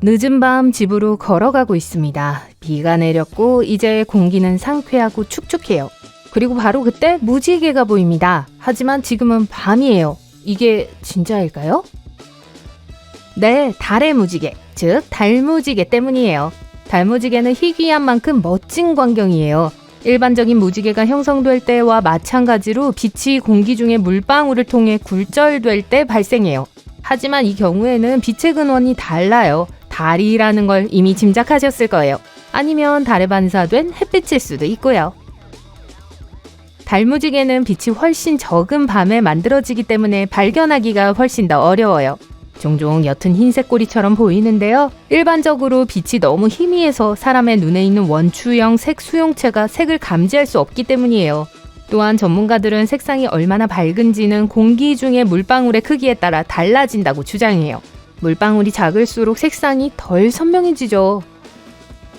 늦은 밤 집으로 걸어가고 있습니다. 비가 내렸고 이제 공기는 상쾌하고 축축해요. 그리고 바로 그때 무지개가 보입니다. 하지만 지금은 밤이에요. 이게 진짜일까요? 네, 달의 무지개, 즉 달무지개 때문이에요. 달무지개는 희귀한 만큼 멋진 광경이에요. 일반적인 무지개가 형성될 때와 마찬가지로 빛이 공기 중에 물방울을 통해 굴절될 때 발생해요. 하지만 이 경우에는 빛의 근원이 달라요. 달이라는 걸 이미 짐작하셨을 거예요. 아니면 달에 반사된 햇빛일 수도 있고요. 달무지개는 빛이 훨씬 적은 밤에 만들어지기 때문에 발견하기가 훨씬 더 어려워요. 종종 옅은 흰색 꼬리처럼 보이는데요. 일반적으로 빛이 너무 희미해서 사람의 눈에 있는 원추형 색 수용체가 색을 감지할 수 없기 때문이에요. 또한 전문가들은 색상이 얼마나 밝은지는 공기 중의 물방울의 크기에 따라 달라진다고 주장해요. 물방울이 작을수록 색상이 덜 선명해지죠.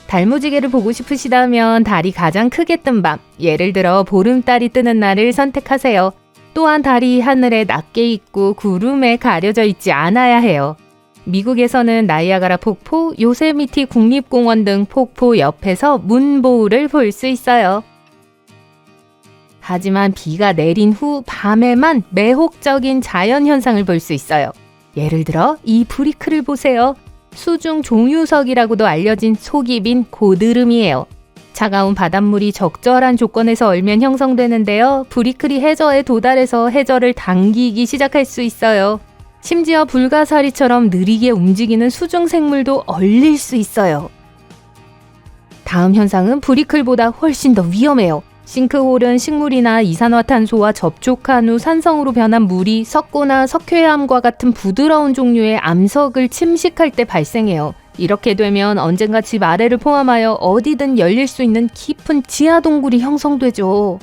달무지개를 보고 싶으시다면 달이 가장 크게 뜬 밤, 예를 들어 보름달이 뜨는 날을 선택하세요. 또한 달이 하늘에 낮게 있고 구름에 가려져 있지 않아야 해요. 미국에서는 나이아가라 폭포, 요세미티 국립공원 등 폭포 옆에서 문보우를 볼 수 있어요. 하지만 비가 내린 후 밤에만 매혹적인 자연현상을 볼 수 있어요. 예를 들어 이 브리크를 보세요. 수중 종유석이라고도 알려진 속이 빈 고드름이에요. 차가운 바닷물이 적절한 조건에서 얼면 형성되는데요. 브리클이 해저에 도달해서 해저를 당기기 시작할 수 있어요. 심지어 불가사리처럼 느리게 움직이는 수중 생물도 얼릴 수 있어요. 다음 현상은 브리클보다 훨씬 더 위험해요. 싱크홀은 식물이나 이산화탄소와 접촉한 후 산성으로 변한 물이 석고나 석회암과 같은 부드러운 종류의 암석을 침식할 때 발생해요. 이렇게 되면 언젠가 집 아래를 포함하여 어디든 열릴 수 있는 깊은 지하 동굴이 형성되죠.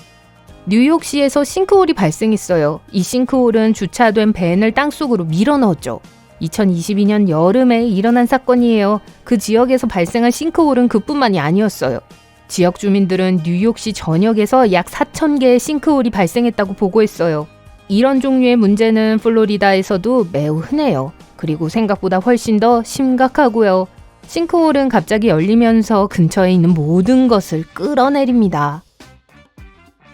뉴욕시에서 싱크홀이 발생했어요. 이 싱크홀은 주차된 밴을 땅속으로 밀어넣었죠. 2022년 여름에 일어난 사건이에요. 그 지역에서 발생한 싱크홀은 그뿐만이 아니었어요. 지역 주민들은 뉴욕시 전역에서 약 4,000개의 싱크홀이 발생했다고 보고했어요. 이런 종류의 문제는 플로리다에서도 매우 흔해요. 그리고 생각보다 훨씬 더 심각하고요. 싱크홀은 갑자기 열리면서 근처에 있는 모든 것을 끌어내립니다.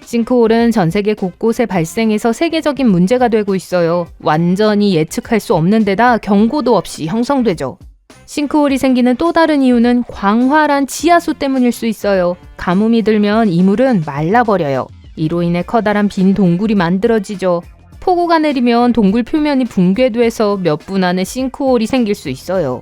싱크홀은 전 세계 곳곳에 발생해서 세계적인 문제가 되고 있어요. 완전히 예측할 수 없는 데다 경고도 없이 형성되죠. 싱크홀이 생기는 또 다른 이유는 광활한 지하수 때문일 수 있어요. 가뭄이 들면 이물은 말라버려요. 이로 인해 커다란 빈 동굴이 만들어지죠. 폭우가 내리면 동굴 표면이 붕괴돼서 몇 분 안에 싱크홀이 생길 수 있어요.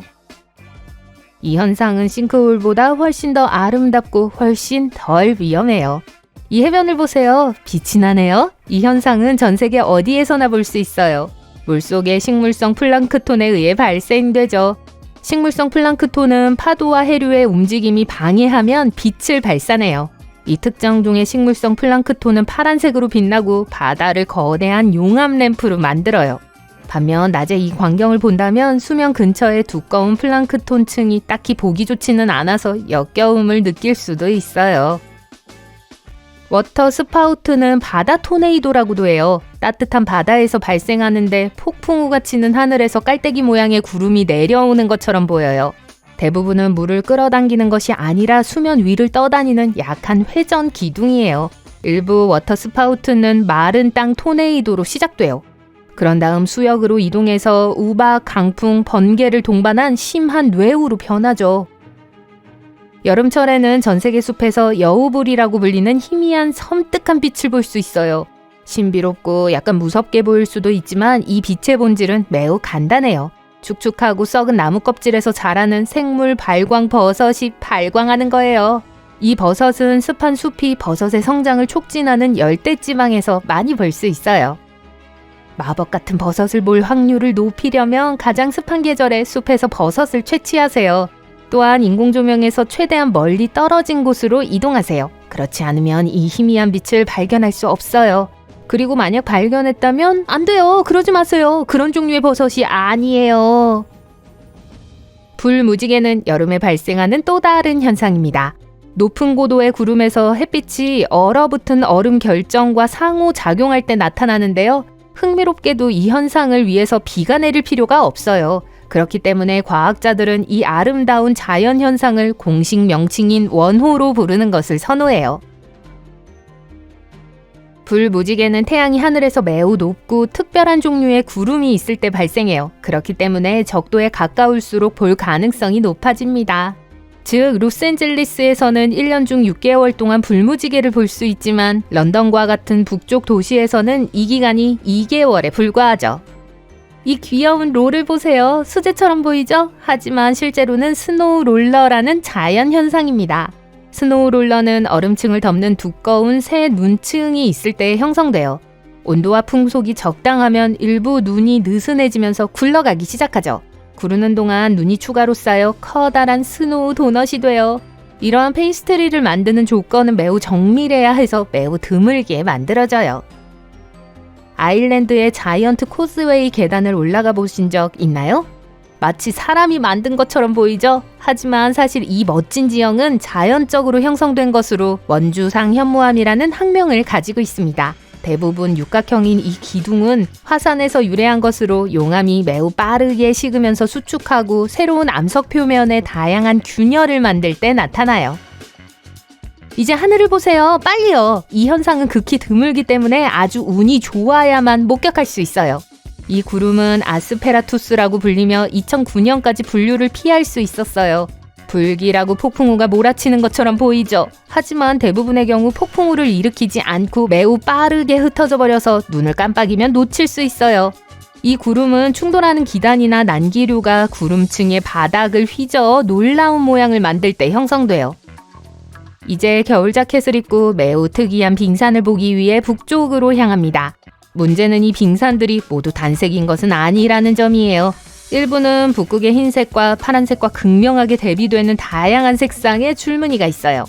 이 현상은 싱크홀보다 훨씬 더 아름답고 훨씬 덜 위험해요. 이 해변을 보세요. 빛이 나네요. 이 현상은 전 세계 어디에서나 볼 수 있어요. 물속의 식물성 플랑크톤에 의해 발생되죠. 식물성 플랑크톤은 파도와 해류의 움직임이 방해하면 빛을 발산해요. 이 특정 종의 식물성 플랑크톤은 파란색으로 빛나고 바다를 거대한 용암 램프로 만들어요. 반면 낮에 이 광경을 본다면 수면 근처에 두꺼운 플랑크톤 층이 딱히 보기 좋지는 않아서 역겨움을 느낄 수도 있어요. 워터 스파우트는 바다 토네이도라고도 해요. 따뜻한 바다에서 발생하는데 폭풍우가 치는 하늘에서 깔때기 모양의 구름이 내려오는 것처럼 보여요. 대부분은 물을 끌어당기는 것이 아니라 수면 위를 떠다니는 약한 회전 기둥이에요. 일부 워터 스파우트는 마른 땅 토네이도로 시작돼요. 그런 다음 수역으로 이동해서 우박, 강풍, 번개를 동반한 심한 뇌우로 변하죠. 여름철에는 전 세계 숲에서 여우불이라고 불리는 희미한 섬뜩한 빛을 볼 수 있어요. 신비롭고 약간 무섭게 보일 수도 있지만 이 빛의 본질은 매우 간단해요. 축축하고 썩은 나무 껍질에서 자라는 생물 발광 버섯이 발광하는 거예요. 이 버섯은 습한 숲이 버섯의 성장을 촉진하는 열대지방에서 많이 볼 수 있어요. 마법 같은 버섯을 볼 확률을 높이려면 가장 습한 계절에 숲에서 버섯을 채취하세요. 또한 인공조명에서 최대한 멀리 떨어진 곳으로 이동하세요. 그렇지 않으면 이 희미한 빛을 발견할 수 없어요. 그리고 만약 발견했다면 안 돼요. 그러지 마세요. 그런 종류의 버섯이 아니에요. 불무지개는 여름에 발생하는 또 다른 현상입니다. 높은 고도의 구름에서 햇빛이 얼어붙은 얼음 결정과 상호작용할 때 나타나는데요. 흥미롭게도 이 현상을 위해서 비가 내릴 필요가 없어요. 그렇기 때문에 과학자들은 이 아름다운 자연 현상을 공식 명칭인 원호로 부르는 것을 선호해요. 불무지개는 태양이 하늘에서 매우 높고 특별한 종류의 구름이 있을 때 발생해요. 그렇기 때문에 적도에 가까울수록 볼 가능성이 높아집니다. 즉, 로스앤젤레스에서는 1년 중 6개월 동안 불무지개를 볼 수 있지만 런던과 같은 북쪽 도시에서는 이 기간이 2개월에 불과하죠. 이 귀여운 롤을 보세요. 수제처럼 보이죠? 하지만 실제로는 스노우 롤러라는 자연 현상입니다. 스노우 롤러는 얼음층을 덮는 두꺼운 새 눈층이 있을 때 형성돼요. 온도와 풍속이 적당하면 일부 눈이 느슨해지면서 굴러가기 시작하죠. 구르는 동안 눈이 추가로 쌓여 커다란 스노우 도넛이 돼요. 이러한 페이스트리를 만드는 조건은 매우 정밀해야 해서 매우 드물게 만들어져요. 아일랜드의 자이언트 코스웨이 계단을 올라가 보신 적 있나요? 마치 사람이 만든 것처럼 보이죠? 하지만 사실 이 멋진 지형은 자연적으로 형성된 것으로 원주상 현무암이라는 학명을 가지고 있습니다. 대부분 육각형인 이 기둥은 화산에서 유래한 것으로 용암이 매우 빠르게 식으면서 수축하고 새로운 암석 표면에 다양한 균열을 만들 때 나타나요. 이제 하늘을 보세요. 빨리요. 이 현상은 극히 드물기 때문에 아주 운이 좋아야만 목격할 수 있어요. 이 구름은 아스페라투스라고 불리며 2009년까지 분류를 피할 수 있었어요. 불길하고 폭풍우가 몰아치는 것처럼 보이죠. 하지만 대부분의 경우 폭풍우를 일으키지 않고 매우 빠르게 흩어져 버려서 눈을 깜빡이면 놓칠 수 있어요. 이 구름은 충돌하는 기단이나 난기류가 구름층의 바닥을 휘저어 놀라운 모양을 만들 때 형성돼요. 이제 겨울 자켓을 입고 매우 특이한 빙산을 보기 위해 북쪽으로 향합니다. 문제는 이 빙산들이 모두 단색인 것은 아니라는 점이에요. 일부는 북극의 흰색과 파란색과 극명하게 대비되는 다양한 색상의 줄무늬가 있어요.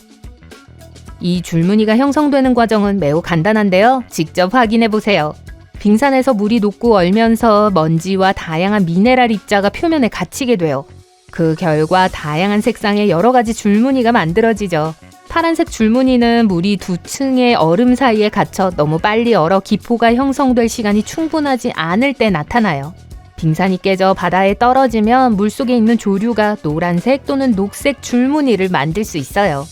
이 줄무늬가 형성되는 과정은 매우 간단한데요. 직접 확인해 보세요. 빙산에서 물이 녹고 얼면서 먼지와 다양한 미네랄 입자가 표면에 갇히게 돼요. 그 결과 다양한 색상의 여러 가지 줄무늬가 만들어지죠. 파란색 줄무늬는 물이 두 층의 얼음 사이에 갇혀 너무 빨리 얼어 기포가 형성될 시간이 충분하지 않을 때 나타나요. 빙산이 깨져 바다에 떨어지면 물속에 있는 조류가 노란색 또는 녹색 줄무늬를 만들 수 있어요.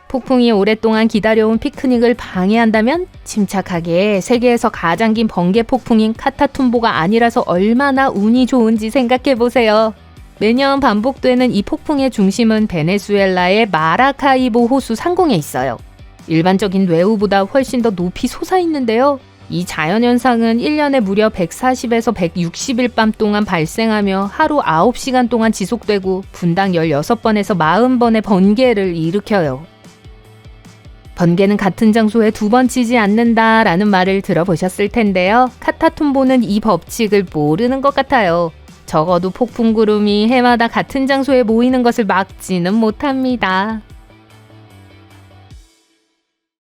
폭풍이 오랫동안 기다려온 피크닉을 방해한다면 침착하게 세계에서 가장 긴 번개 폭풍인 카타툼보가 아니라서 얼마나 운이 좋은지 생각해보세요. 매년 반복되는 이 폭풍의 중심은 베네수엘라의 마라카이보 호수 상공에 있어요. 일반적인 뇌우보다 훨씬 더 높이 솟아있는데요. 이 자연현상은 1년에 무려 140에서 160일 밤 동안 발생하며 하루 9시간 동안 지속되고 분당 16번에서 40번의 번개를 일으켜요. 번개는 같은 장소에 두 번 치지 않는다라는 말을 들어보셨을 텐데요. 카타툼보는 이 법칙을 모르는 것 같아요. 적어도 폭풍구름이 해마다 같은 장소에 모이는 것을 막지는 못합니다.